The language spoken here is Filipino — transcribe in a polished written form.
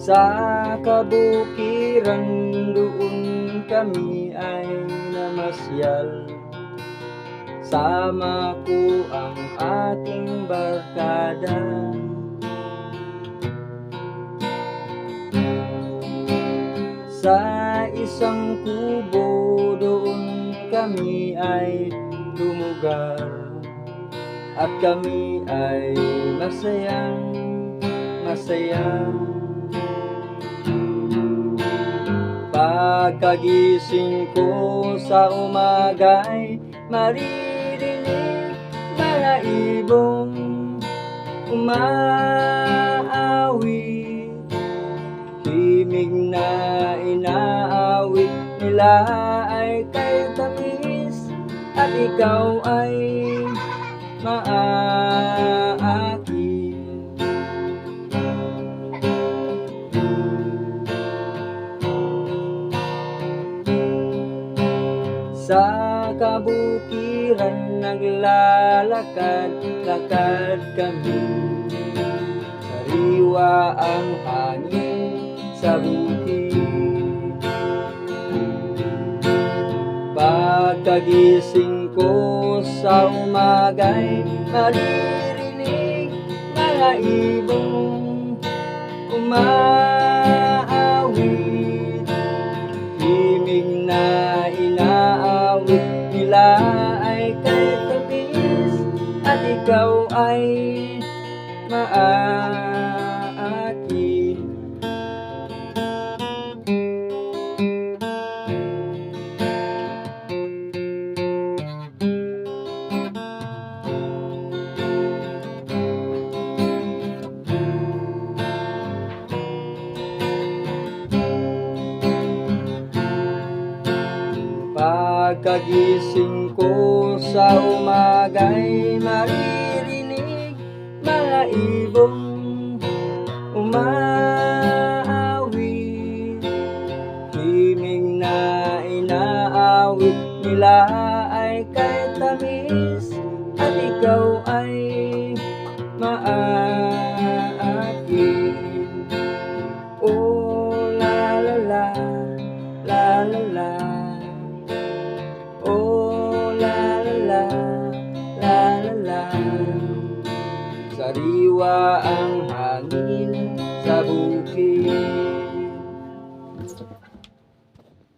Sa kabukiran doon kami ay namasyal. Sama ko ang aking barkada. Sa isang kubo doon kami ay lumugar, at kami ay masayang masaya. Pagkagising ko sa umaga'y maririnig mga ibong umaawit. Himig na inaawit nila ay kay tamis, at ikaw ay maaakit. Sa kabukiran naglalakad-lakad kami, sariwa ang hangin sa bukid. Pagkagising ko sa umaga'y maririnig mga ibong umaawit. Himig na inaawit nila ay kay tamis, at ikaw ay maaakit. Pagkagising ko sa umaga'y maririnig mga ibong umaawit. Himig na inaawit nila ay kay tamis, at ikaw ay maaakit. Oh la la la, la la la. Oh la la la, la la la. Sariwa ang hangin sa bukid.